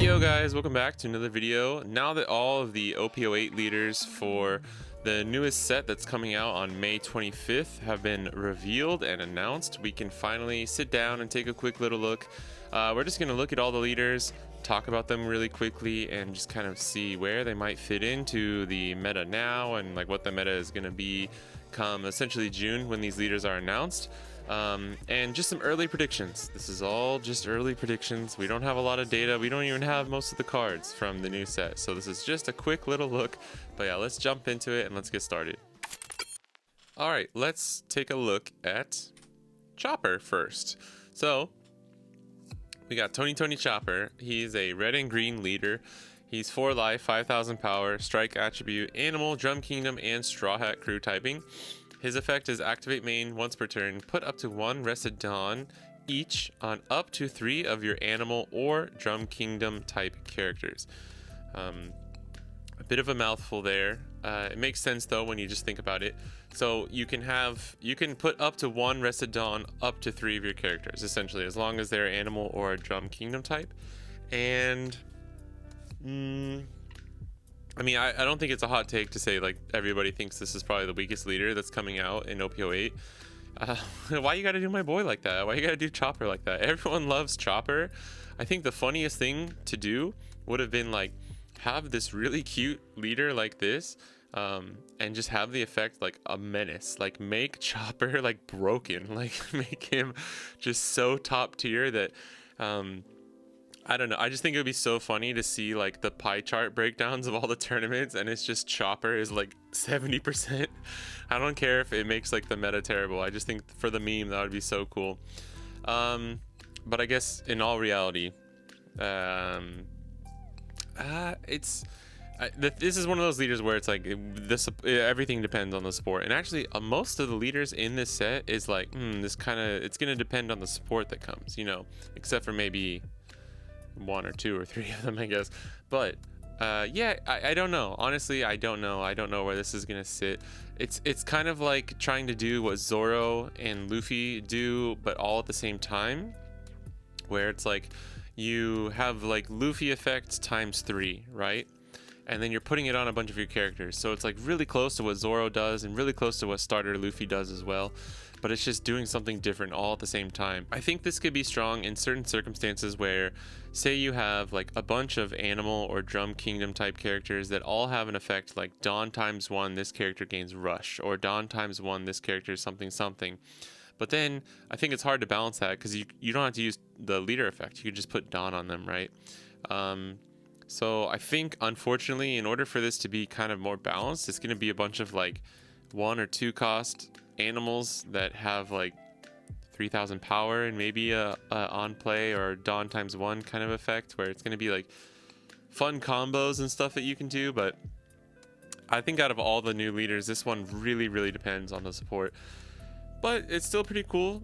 Yo guys, welcome back to another video. Now that all of the OP08 leaders for the newest set that's coming out on May 25th have been revealed and announced, we can finally sit down and take a quick little look. We're just going to look at all the leaders, talk about them really quickly, and just kind of see where they might fit into the meta now and like what the meta is going to be come essentially June when these leaders are announced. And just some early predictions. This is all just early predictions. We don't have a lot of data. We don't even have most of the cards from the new set. So this is just a quick little look. But yeah, let's jump into it and let's get started. All right, let's take a look at Chopper first. So we got Tony Chopper. He's a red and green leader. He's 4 life, 5,000 power, strike attribute, animal, drum kingdom, and straw hat crew typing. His effect is activate main once per turn, put up to 1 Rested Dawn each on up to 3 of your animal or drum kingdom type characters. A bit of a mouthful there. It makes sense though when you just think about it. So you can put up to 1 Rested Dawn up to 3 of your characters, essentially, as long as they're animal or a drum kingdom type. And I mean, I don't think it's a hot take to say like everybody thinks this is probably the weakest leader that's coming out in OP08. Why you gotta do my boy like that? Why you gotta do Chopper like that? Everyone loves Chopper. I think the funniest thing to do would have been like have this really cute leader like this, and just have the effect like a menace. Like make Chopper like broken. Like make him just so top tier that I don't know. I just think it would be so funny to see like the pie chart breakdowns of all the tournaments, and it's just Chopper is like 70%. I don't care if it makes like the meta terrible. I just think for the meme that would be so cool. But I guess in all reality, this is one of those leaders where it's like everything depends on the support. And actually, most of the leaders in this set is like, it's gonna depend on the support that comes, you know, except for maybe 1 or 2 or 3 of them, I guess. But yeah, I don't know. Honestly, I don't know. I don't know where this is gonna sit. It's kind of like trying to do what Zoro and Luffy do, but all at the same time, where it's like you have like Luffy effect times 3, right? And then you're putting it on a bunch of your characters, so it's like really close to what Zoro does and really close to what starter Luffy does as well, but it's just doing something different all at the same time. I think this could be strong in certain circumstances where, say you have like a bunch of animal or drum kingdom type characters that all have an effect like Dawn times 1, this character gains rush, or Dawn times 1, this character is something. But then I think it's hard to balance that because you don't have to use the leader effect. You could just put Dawn on them, right? So I think, unfortunately, in order for this to be kind of more balanced, it's going to be a bunch of like 1 or 2 cost animals that have like 3,000 power and maybe a on play or Dawn times 1 kind of effect, where it's going to be like fun combos and stuff that you can do. But I think out of all the new leaders, this one really depends on the support. But it's still pretty cool.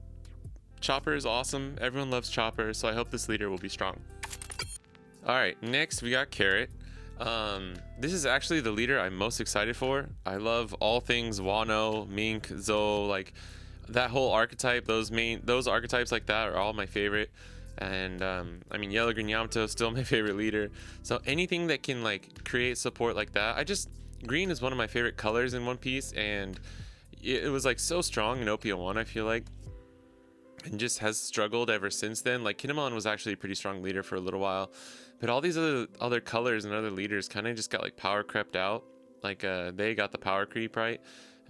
Chopper is awesome. Everyone loves Chopper, so I hope this leader will be strong. All right, next we got Carrot. This is actually the leader I'm most excited for. I love all things Wano, Mink, Zou, like that whole archetype. Those archetypes like that are all my favorite. And I mean, Yellow Green Yamato is still my favorite leader. So anything that can like create support like that, green is one of my favorite colors in One Piece, and it was like so strong in OP01, I feel like, and just has struggled ever since then. Like Kinemon was actually a pretty strong leader for a little while, but all these other colors and other leaders kind of just got like power crept out. Like they got the power creep, right?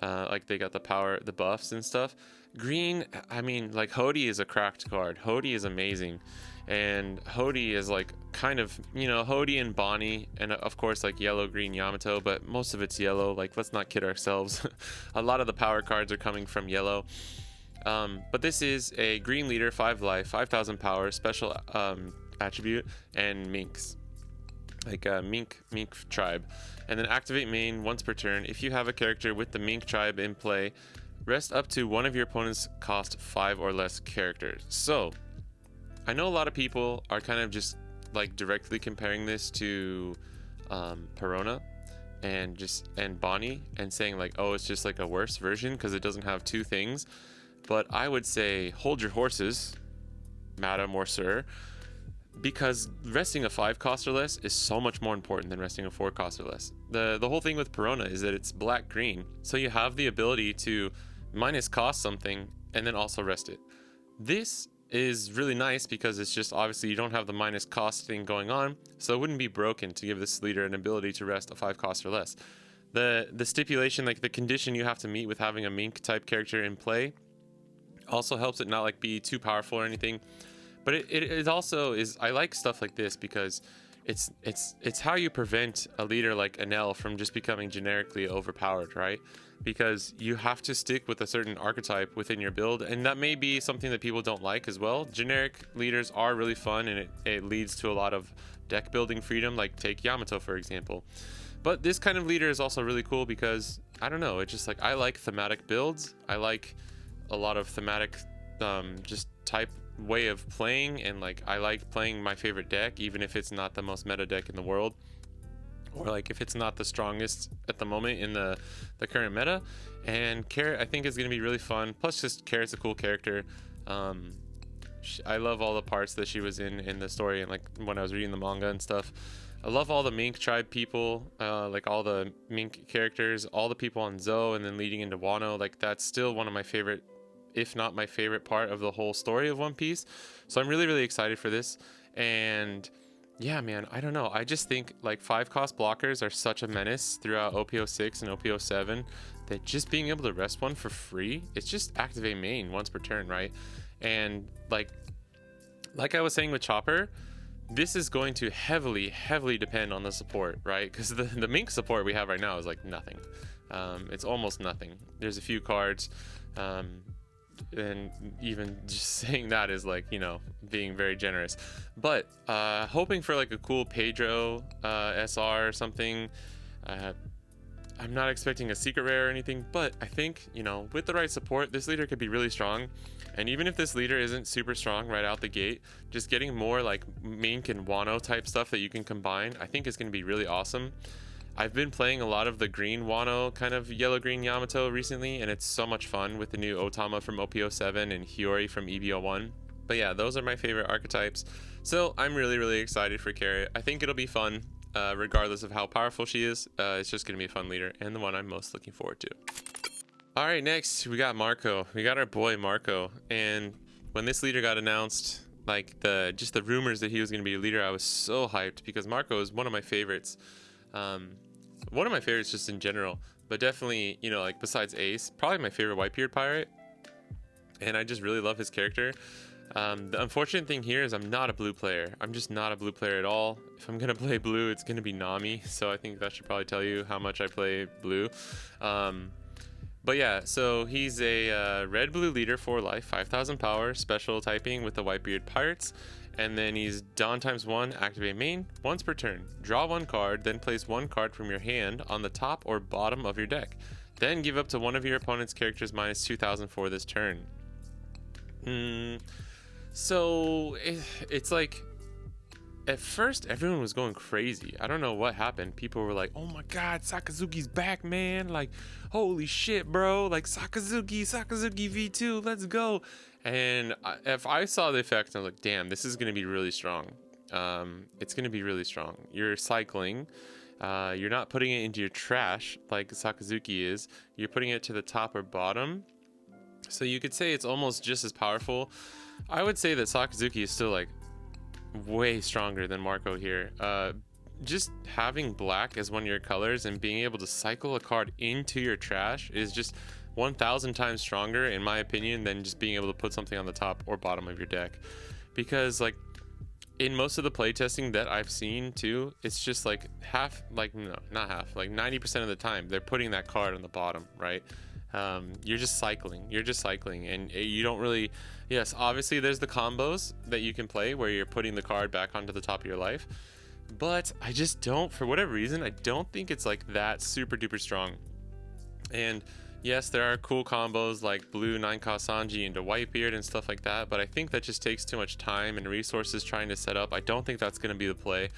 Like they got the buffs and stuff. Green, I mean, like Hody is a cracked card. Hody is amazing, and Hody is like kind of, you know, Hody and Bonnie, and of course like Yellow Green Yamato, but most of it's yellow. Like, let's not kid ourselves. A lot of the power cards are coming from yellow. But this is a green leader, 5 life, 5,000 power, special attribute, and minks, like mink tribe. And then activate main once per turn. If you have a character with the mink tribe in play, rest up to 1 of your opponent's cost 5 or less characters. So I know a lot of people are kind of just like directly comparing this to Perona and Bonnie, and saying like, oh, it's just like a worse version because it doesn't have 2 things. But I would say hold your horses, madam or sir. because resting a 5 cost or less is so much more important than resting a 4 cost or less. The whole thing with Perona is that it's black green, so you have the ability to minus cost something and then also rest it. This is really nice because it's just obviously you don't have the minus cost thing going on, so it wouldn't be broken to give this leader an ability to rest a 5 cost or less. The stipulation, like the condition you have to meet with having a mink type character in play, also helps it not like be too powerful or anything. But it also is, I like stuff like this because it's how you prevent a leader like Enel from just becoming generically overpowered, right? Because you have to stick with a certain archetype within your build, and that may be something that people don't like as well. Generic leaders are really fun, and it leads to a lot of deck building freedom, like take Yamato for example. But this kind of leader is also really cool because, I don't know, it's just like, I like thematic builds. I like a lot of thematic just type way of playing, and like I like playing my favorite deck even if it's not the most meta deck in the world, or like if it's not the strongest at the moment in the current meta. And Carrot I think is going to be really fun, plus just Carrot's a cool character. I love all the parts that she was in the story, and like when I was reading the manga and stuff. I love all the Mink tribe people, like all the Mink characters, all the people on Zoe, and then leading into Wano. Like that's still one of my favorite, if not my favorite part of the whole story of One Piece. So I'm really, really excited for this. And yeah, man, I don't know. I just think like 5 cost blockers are such a menace throughout OP06 and OP07 that just being able to rest one for free, it's just activate main once per turn, right? And like I was saying with Chopper, this is going to heavily depend on the support, right? Because the Mink support we have right now is like nothing. It's almost nothing. There's a few cards, and even just saying that is like, you know, being very generous. But hoping for like a cool Pedro SR or something. I'm not expecting a secret rare or anything, but I think, you know, with the right support, this leader could be really strong. And even if this leader isn't super strong right out the gate, just getting more like Mink and Wano type stuff that you can combine, I think is going to be really awesome. I've been playing a lot of the green Wano, kind of yellow-green Yamato recently, and it's so much fun with the new Otama from OP07 and Hiyori from EB01. But yeah, those are my favorite archetypes. So I'm really, really excited for Carrot. I think it'll be fun, regardless of how powerful she is. It's just going to be a fun leader, and the one I'm most looking forward to. All right, next we got Marco. We got our boy Marco, and when this leader got announced, like just the rumors that he was going to be a leader, I was so hyped because Marco is one of my favorites. One of my favorites just in general, but definitely, you know, like besides Ace, probably my favorite Whitebeard pirate, and I just really love his character. The unfortunate thing here is I'm not a blue player. I'm just not a blue player at all. If I'm gonna play blue, it's gonna be Nami, so I think that should probably tell you how much I play blue. But yeah, so he's a red-blue leader for life, 5,000 power, special typing with the Whitebeard Pirates. And then he's Dawn ×1, activate main, once per turn. Draw 1 card, then place 1 card from your hand on the top or bottom of your deck. Then give up to one of your opponent's characters minus 2,000 for this turn. So it's like, at first everyone was going crazy. I don't know what happened. People were like, oh my god, Sakazuki's back, man. Like, holy shit, bro. Like, Sakazuki V2, let's go. And if I saw the effect, I was like, damn, this is going to be really strong. It's going to be really strong. You're cycling. You're not putting it into your trash like Sakazuki is. You're putting it to the top or bottom. So you could say it's almost just as powerful. I would say that Sakazuki is still like way stronger than Marco here. Just having black as one of your colors and being able to cycle a card into your trash is just 1,000 times stronger, in my opinion, than just being able to put something on the top or bottom of your deck. Because like in most of the playtesting that I've seen too, it's just like half, like no, not half, like 90% of the time they're putting that card on the bottom, right? You're just cycling, and you don't really, yes, obviously there's the combos that you can play where you're putting the card back onto the top of your life, but I just don't, for whatever reason, I don't think it's like that super duper strong. And yes, there are cool combos like blue 9-cost Sanji into Whitebeard and stuff like that, but I think that just takes too much time and resources trying to set up. I don't think that's going to be the play.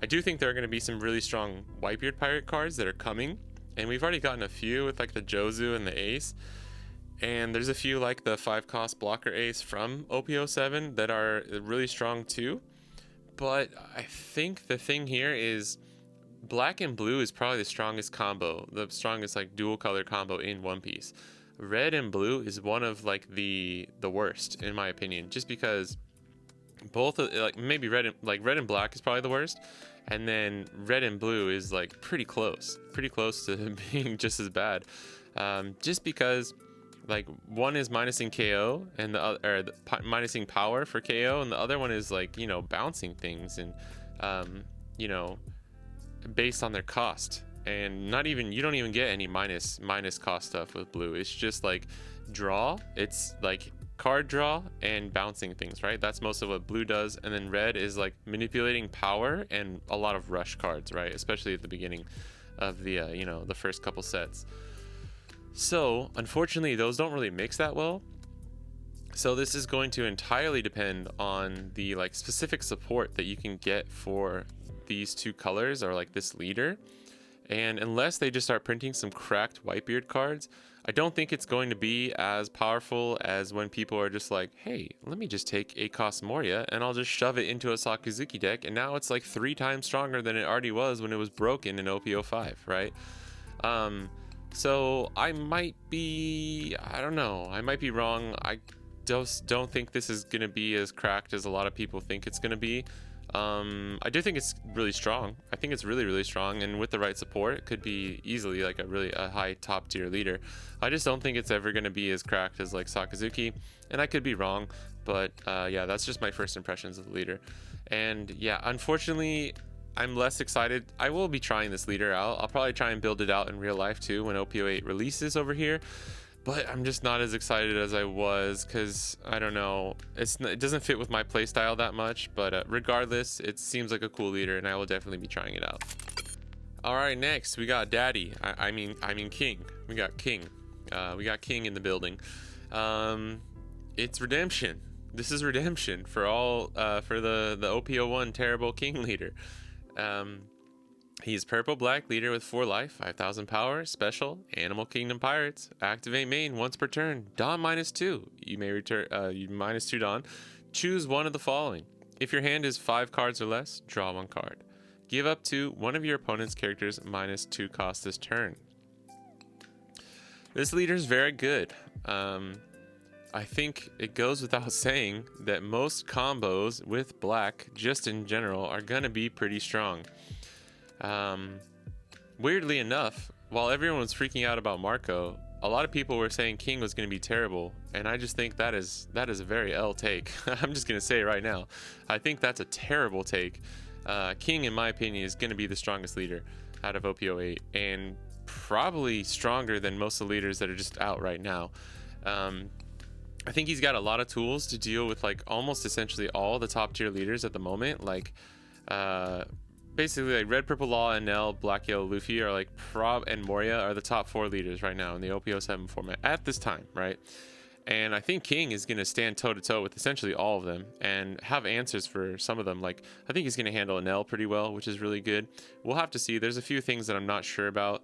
I do think there are going to be some really strong Whitebeard pirate cards that are coming, and we've already gotten a few with like the Jozu and the Ace, and there's a few like the 5-cost blocker Ace from OP07 that are really strong too. But I think the thing here is black and blue is probably the strongest combo, the strongest like dual color combo in One Piece. Red and blue is one of like the worst in my opinion, just because both like maybe red and black is probably the worst, and then red and blue is like pretty close to being just as bad, just because like one is minusing KO and the other, or minusing power for KO, and the other one is like, you know, bouncing things and you know, based on their cost. And not even, you don't even get any minus cost stuff with blue. It's just like draw, it's like card draw and bouncing things, right? That's most of what blue does. And then red is like manipulating power and a lot of rush cards, right? Especially at the beginning of the you know, the first couple sets. So unfortunately those don't really mix that well. So this is going to entirely depend on the like specific support that you can get for these two colors, or like this leader. And unless they just start printing some cracked Whitebeard cards, I don't think it's going to be as powerful as when people are just like, hey, let me just take ACOS Moria and I'll just shove it into a Sakazuki deck, and now it's like 3 times stronger than it already was when it was broken in OP05, right? So I might be, I don't know, I might be wrong. I just don't think this is going to be as cracked as a lot of people think it's going to be. I do think it's really strong. I think it's really strong, and with the right support it could be easily like a high top tier leader. I just don't think it's ever going to be as cracked as like Sakazuki, and I could be wrong, but yeah, that's just my first impressions of the leader. And yeah, unfortunately I'm less excited. I will be trying this leader out. I'll probably try and build it out in real life too when OP08 releases over here, but I'm just not as excited as I was, because I don't know, it doesn't fit with my playstyle that much. But regardless, it seems like a cool leader, and I will definitely be trying it out. All right, next we got Daddy. I mean King. We got King. We got King in the building. It's redemption. This is redemption for all for the OP01 terrible King leader. He's purple black leader with 4 life, 5,000 power, special, Animal Kingdom Pirates. Activate main once per turn. Dawn -2. You may return you -2 Dawn. Choose one of the following. If your hand is 5 cards or less, draw 1 card. Give up to one of your opponent's characters -2 cost this turn. This leader is very good. I think it goes without saying that most combos with black, just in general, are gonna be pretty strong. Weirdly enough, while everyone was freaking out about Marco, a lot of people were saying King was going to be terrible, and I just think that is a very L take. I'm just going to say it right now. I think that's a terrible take. King, in my opinion, is going to be the strongest leader out of OP08, and probably stronger than most of the leaders that are just out right now. I think he's got a lot of tools to deal with like almost essentially all the top tier leaders at the moment. Like basically like Red, Purple, Law, and Nell, Black, Yellow, Luffy are like and Moria are the top 4 leaders right now in the OP07 format at this time, right? And I think King is going to stand toe to toe with essentially all of them and have answers for some of them. Like I think he's going to handle Nell pretty well, which is really good. We'll have to see. There's a few things that I'm not sure about.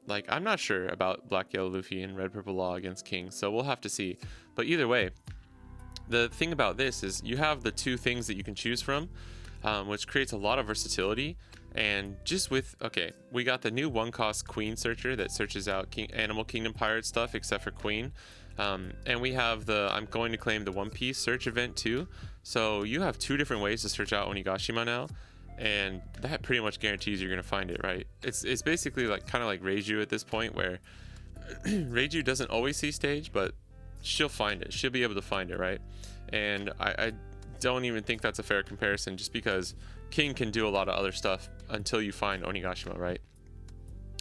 Like I'm not sure about Black, Yellow, Luffy and Red, Purple, Law against King, so we'll have to see. But either way, the thing about this is you have the 2 things that you can choose from, which creates a lot of versatility. And just with, okay, we got the new 1-cost Queen Searcher that searches out Animal Kingdom Pirate stuff except for Queen. And we have the I'm going to claim the One Piece search event too. So you have 2 different ways to search out Onigashima now, and that pretty much guarantees you're going to find it, right? It's basically like kind of like Reiju at this point, where Reiju doesn't always see stage, but she'll find it. She'll be able to find it, right? And I don't even think that's a fair comparison, just because King can do a lot of other stuff until you find Onigashima, right?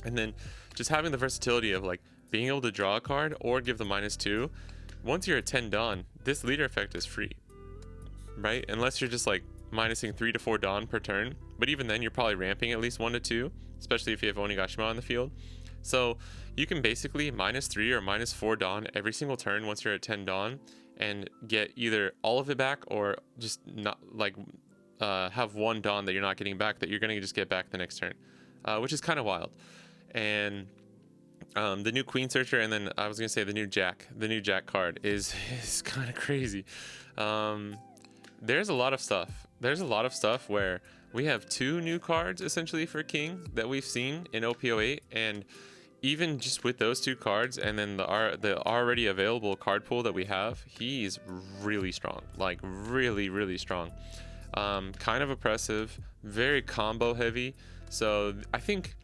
And then just having the versatility of like being able to draw a card or give the -2. Once you're at 10 Dawn, this leader effect is free, right? Unless you're just like minusing 3 to 4 Dawn per turn, but even then you're probably ramping at least 1 to 2, especially if you have Onigashima on the field. So you can basically -3 or -4 Dawn every single turn once you're at 10 Dawn, and get either all of it back or just not like have 1 Dawn that you're not getting back that you're going to just get back the next turn, which is kind of wild. And the new Queen Searcher, and then I was going to say the new Jack card is kind of crazy. There's a lot of stuff there's a lot of stuff where we have 2 new cards essentially for King that we've seen in OP08, and even just with those 2 cards and then the already available card pool that we have, he's really strong, like really strong. Kind of oppressive, very combo heavy. So I don't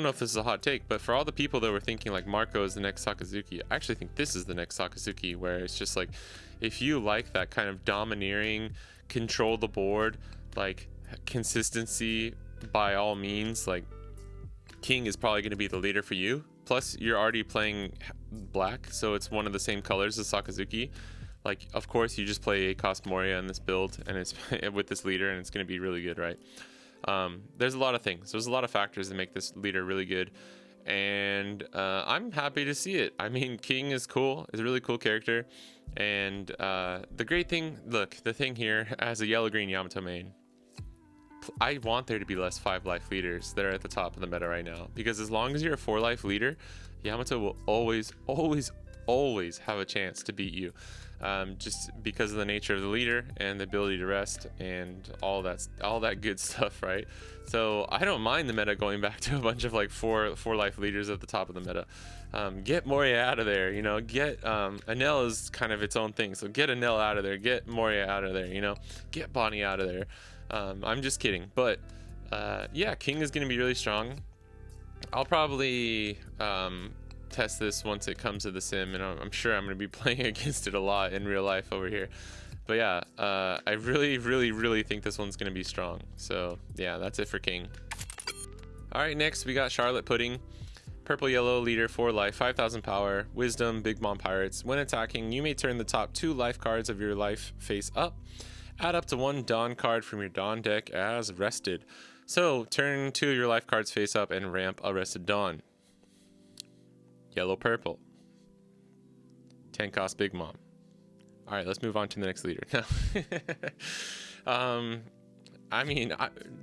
know if this is a hot take, but for all the people that were thinking like Marco is the next Sakazuki, I actually think this is the next Sakazuki, where it's just like, if you like that kind of domineering, control the board, like consistency, by all means, like King is probably going to be the leader for you. Plus you're already playing black, so it's one of the same colors as Sakazuki. Like, of course you just play Cost Moria in this build, and it's with this leader, and it's going to be really good, right? There's a lot of things. There's a lot of factors that make this leader really good, and I'm happy to see it. I mean, King is cool. It's a really cool character, and the great thing, look, the thing here, as a yellow-green Yamato main, I want there to be less 5-life leaders that are at the top of the meta right now, because as long as you're a 4-life leader, Yamato will always have a chance to beat you. Just because of the nature of the leader and the ability to rest and all that good stuff, right? So I don't mind the meta going back to a bunch of like four life leaders at the top of the meta. Get Moria out of there, you know. Get Anel is kind of its own thing, so get Anel out of there, get Moria out of there, you know. Get Bonnie out of there. I'm just kidding, but yeah, King is going to be really strong. I'll probably test this once it comes to the sim, and I'm sure I'm going to be playing against it a lot in real life over here. But yeah, I really think this one's going to be strong. So yeah, that's it for King. All right, next we got Charlotte Pudding. Purple yellow leader, 4 life, 5000 power, wisdom, Big Mom Pirates. When attacking, you may turn the top 2 life cards of your life face up. Add up to 1 Dawn card from your Dawn deck as rested. So turn 2 of your life cards face up and ramp a rested Dawn. Yellow purple. 10 cost Big Mom. All right, let's move on to the next leader. I mean,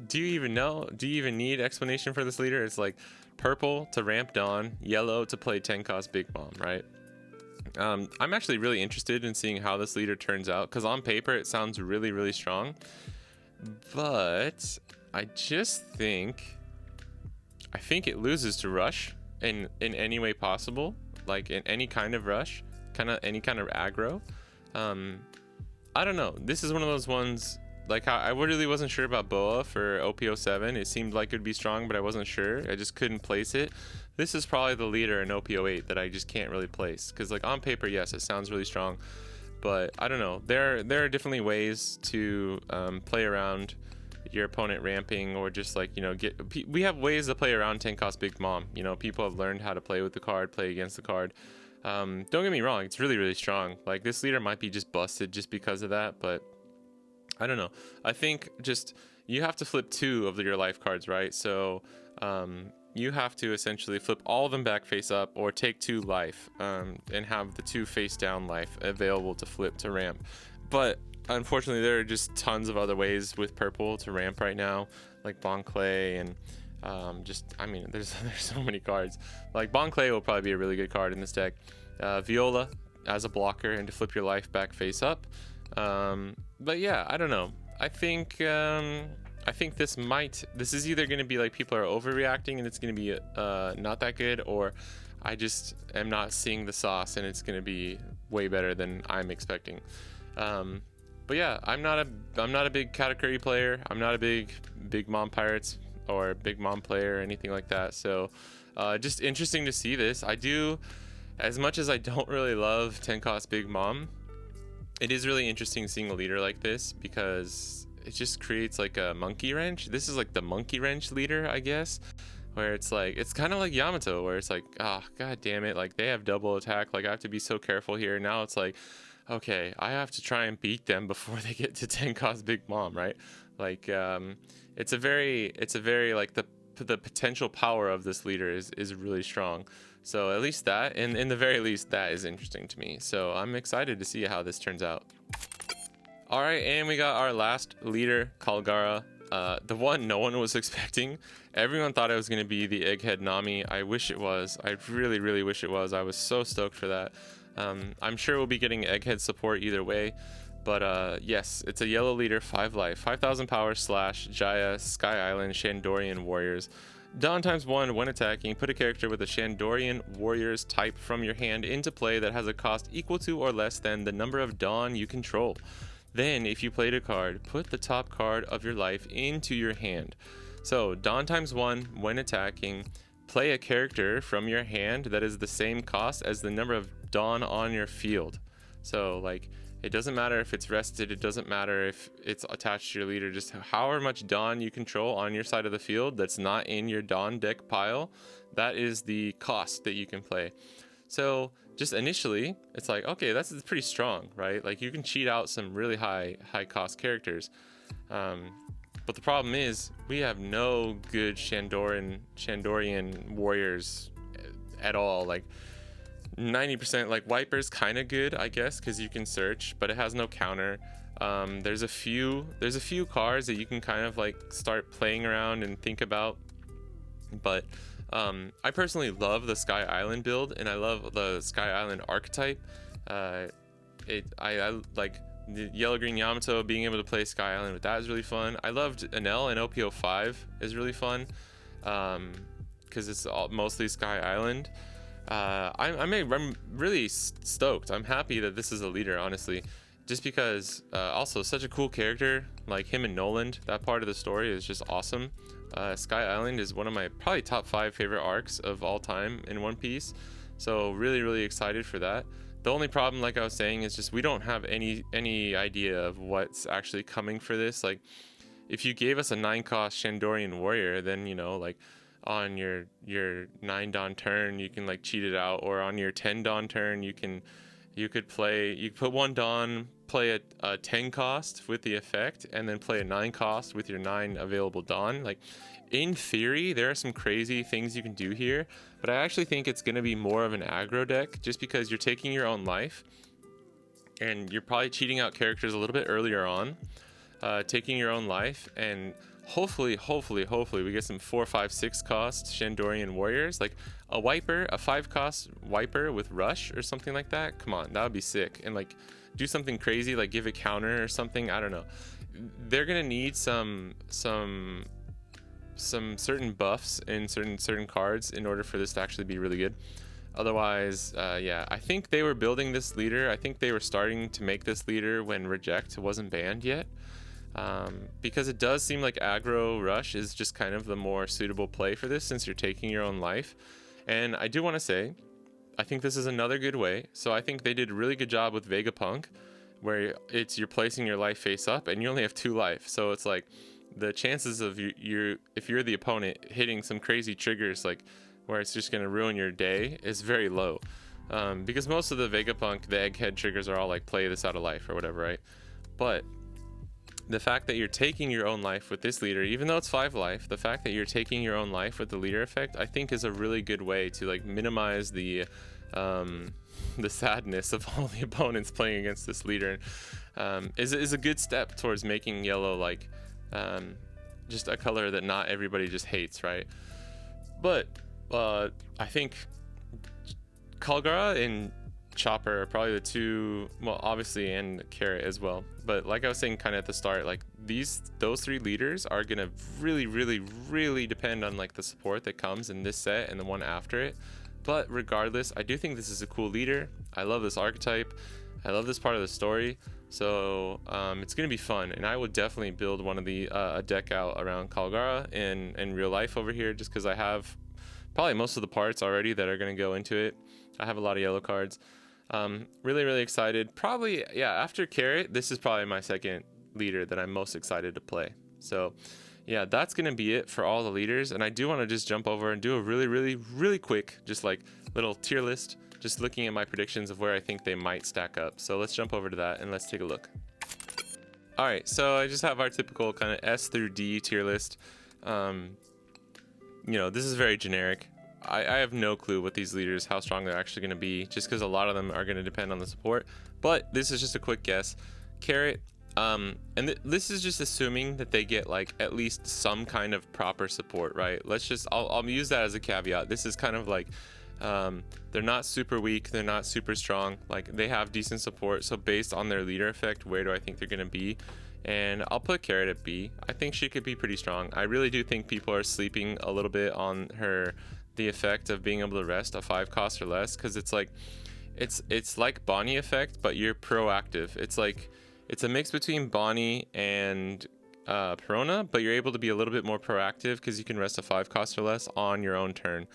do you even know? Do you even need explanation for this leader? It's like purple to ramp Dawn, yellow to play 10 cost Big Mom, right? I'm actually really interested in seeing how this leader turns out, because on paper it sounds really strong, but I think it loses to rush in any way possible, like in any kind of rush, any kind of aggro. I don't know. This is one of those ones, like I really wasn't sure about Boa for OP07. It seemed like it would be strong, but I wasn't sure. I just couldn't place it. This is probably the leader in OP08 that I just can't really place, because like on paper, yes, it sounds really strong, but I don't know. There are definitely ways to play around your opponent ramping, or just like, you know, we have ways to play around 10 cost Big Mom. You know, people have learned how to play with the card, play against the card. Don't get me wrong, it's really strong. Like, this leader might be just busted just because of that, but I don't know. I think just you have to flip 2 of your life cards, right? So you have to essentially flip all of them back face up, or take 2 life, and have the 2 face down life available to flip to ramp. But unfortunately, there are just tons of other ways with purple to ramp right now, like Bon Clay, and I mean, there's so many cards. Like Bon Clay will probably be a really good card in this deck. Viola as a blocker, and to flip your life back face up. But yeah, I don't know. I think this is either going to be like people are overreacting and it's going to be not that good, or I just am not seeing the sauce and it's going to be way better than I'm expecting. But yeah, I'm not a big Katakuri player. I'm not a big Mom Pirates or Big Mom player or anything like that. So just interesting to see this. I do, as much as I don't really love 10 cost Big Mom, it is really interesting seeing a leader like this, because it just creates like a monkey wrench. This is like the monkey wrench leader, I guess, where it's like, it's kind of like Yamato, where it's like, oh, god damn it, like they have double attack, like I have to be so careful here. Now it's like, okay, I have to try and beat them before they get to 10 cost Big Mom, right? Like it's a very like the potential power of this leader is really strong. So at least that, and in the very least, that is interesting to me. So I'm excited to see how this turns out. All right, and we got our last leader, KALGARA, the one no one was expecting. Everyone thought it was going to be the Egghead Nami. I wish it was. I really wish it was. I was so stoked for that. I'm sure we'll be getting Egghead support either way, But yes, it's a yellow leader, 5 life, 5000 power slash Jaya, Sky Island, Shandorian Warriors. Dawn ×1 when attacking, put a character with a Shandorian Warriors type from your hand into play that has a cost equal to or less than the number of Dawn you control. Then, if you played a card, put the top card of your life into your hand. So, Dawn ×1 when attacking, play a character from your hand that is the same cost as the number of Dawn on your field. So, like, it doesn't matter if it's rested, it doesn't matter if it's attached to your leader, just however much Dawn you control on your side of the field that's not in your Dawn deck pile, that is the cost that you can play. So just initially, it's like, okay, that's pretty strong, right? Like you can cheat out some really high cost characters. But the problem is we have no good Shandorian Warriors at all. Like 90%, like Wiper's kind of good, I guess, because you can search, but it has no counter. There's a few cards that you can kind of like start playing around and think about, but I personally love the Sky Island build, and I love the Sky Island archetype. I like the yellow green Yamato, being able to play Sky Island with that is really fun. I loved Enel, and OP05 is really fun because it's mostly Sky Island. I'm really stoked. I'm happy that this is a leader, honestly, just because also such a cool character, like him and Noland. That part of the story is just awesome. Sky Island is one of my probably top 5 favorite arcs of all time in One Piece, so really excited for that. The only problem, like I was saying, is just we don't have any idea of what's actually coming for this. Like if you gave us a 9-cost Shandorian Warrior, then you know, like on your 9 Dawn turn you can like cheat it out, or on your 10 Dawn turn you could put 1 Dawn, play a 10 cost with the effect, and then play a 9 cost with your 9 available Dawn. Like in theory there are some crazy things you can do here, but I actually think it's going to be more of an aggro deck, just because you're taking your own life and you're probably cheating out characters a little bit earlier on, taking your own life, and hopefully we get some 4, 5, 6 cost Shandorian Warriors, like a Wiper, a 5 cost Wiper with Rush or something like that. Come on, that would be sick. And like do something crazy, like give a counter or something. I don't know. They're gonna need some certain buffs in certain cards in order for this to actually be really good. Otherwise, yeah, I think they were building this leader. I think they were starting to make this leader when Reject wasn't banned yet. Because it does seem like aggro Rush is just kind of the more suitable play for this, since you're taking your own life. And I do want to say, I think this is another good way. So I think they did a really good job with Vegapunk, where you're placing your life face up and you only have 2 life. So it's like the chances of you if you're the opponent hitting some crazy triggers, like where it's just going to ruin your day, is very low. Because most of the Vegapunk, the egghead triggers are all like play this out of life or whatever, right? But the fact that you're taking your own life with this leader, even though it's 5 life, the fact that you're taking your own life with the leader effect, I think is a really good way to like minimize the sadness of all the opponents playing against this leader. Is a good step towards making yellow like just a color that not everybody just hates, right? But I think KALGARA and Chopper are probably the 2, well, obviously, and Carrot as well. But like I was saying kind of at the start, like those 3 leaders are gonna really depend on like the support that comes in this set and the one after it. But regardless, I do think this is a cool leader. I love this archetype. I love this part of the story. So it's gonna be fun, and I would definitely build one of the a deck out around KALGARA in real life over here, just because I have probably most of the parts already that are gonna go into it. I have a lot of yellow cards. Really excited. Probably, yeah, after Carrot, this is probably my second leader that I'm most excited to play. So yeah, that's gonna be it for all the leaders, and I do want to just jump over and do a really quick just like little tier list, just looking at my predictions of where I think they might stack up. So let's jump over to that and let's take a look. All right, so I just have our typical kind of S through D tier list. You know, this is very generic. I have no clue what these leaders, how strong they're actually going to be, just because a lot of them are going to depend on the support. But this is just a quick guess. Carrot, and this is just assuming that they get like at least some kind of proper support, right? I'll use that as a caveat. This is kind of like They're not super weak, they're not super strong, like they have decent support. So based on their leader effect, where do I think they're gonna be? And I'll put Carrot at B. I think she could be pretty strong. I really do think people are sleeping a little bit on her, the effect of being able to rest a 5 cost or less, because it's like Bonnie effect, but you're proactive. It's a mix between Bonnie and Perona, but you're able to be a little bit more proactive because you can rest a 5 cost or less on your own turn.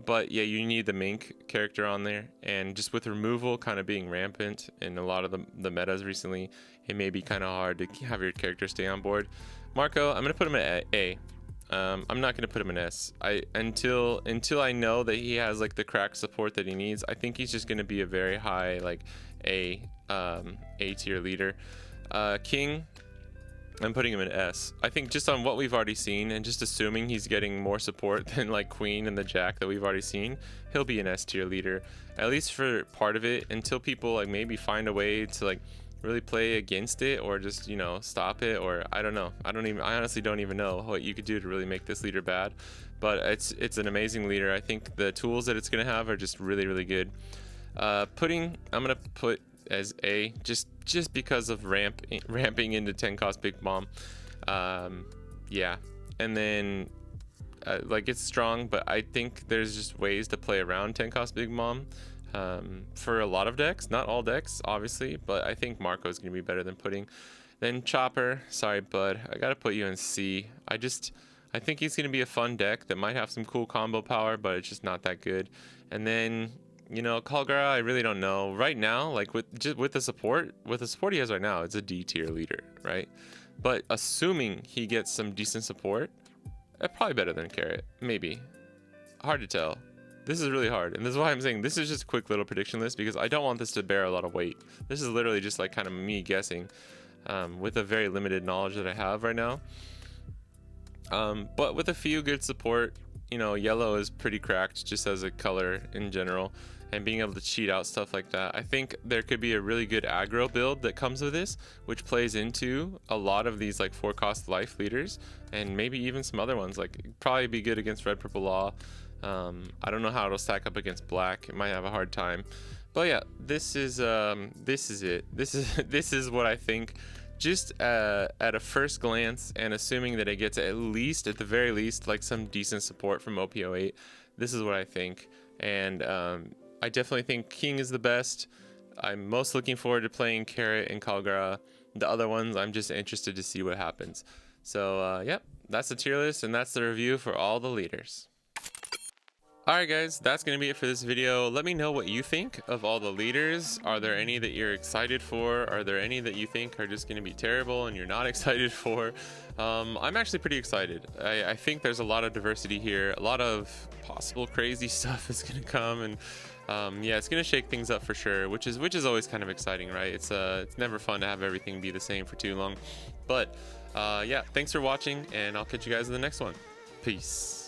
But yeah, you need the Mink character on there, and just with removal kind of being rampant in a lot of the metas recently, it may be kind of hard to have your character stay on board. Marco, I'm gonna put him at A. I'm not gonna put him in S. Until I know that he has like the crack support that he needs, I think he's just gonna be a very high like A tier leader. King, I'm putting him in S. I think just on what we've already seen, and just assuming he's getting more support than like Queen and the Jack that we've already seen, he'll be an S tier leader, at least for part of it, until people like maybe find a way to like really play against it, or just, you know, stop it, or I don't know. I honestly don't even know what you could do to really make this leader bad, but it's an amazing leader. I think the tools that it's gonna have are just really, really good. I'm gonna put as A, just because of ramping into 10 cost big bomb. Yeah, and then like it's strong, but I think there's just ways to play around 10 cost big bomb for a lot of decks, not all decks obviously, but I think Marco is gonna be better than Pudding. Then Chopper, sorry bud, I gotta put you in C. I think he's gonna be a fun deck that might have some cool combo power, but it's just not that good. And then, you know, KALGARA, I really don't know right now. Like with the support he has right now, it's a D tier leader, right? But assuming he gets some decent support, probably better than Carrot, maybe. Hard to tell. This is really hard, and this is why I'm saying this is just a quick little prediction list, because I don't want this to bear a lot of weight. This is literally just like kind of me guessing with a very limited knowledge that I have right now. But with a few good support, you know, yellow is pretty cracked just as a color in general, and being able to cheat out stuff like that. I think there could be a really good aggro build that comes with this, which plays into a lot of these like 4 cost life leaders, and maybe even some other ones. Like probably be good against red purple law. I don't know how it'll stack up against black. It might have a hard time, but yeah, this is it. This is what I think. Just at a first glance, and assuming that it gets at the very least, like some decent support from OP08, this is what I think. And I definitely think King is the best. I'm most looking forward to playing Carrot and KALGARA. The other ones, I'm just interested to see what happens. So yep, that's the tier list, and that's the review for all the leaders. Alright guys, that's going to be it for this video. Let me know what you think of all the leaders. Are there any that you're excited for? Are there any that you think are just going to be terrible and you're not excited for? I'm actually pretty excited. I think there's a lot of diversity here. A lot of possible crazy stuff is going to come, and yeah, it's going to shake things up for sure, which is always kind of exciting, right? It's never fun to have everything be the same for too long. But yeah, thanks for watching, and I'll catch you guys in the next one. Peace.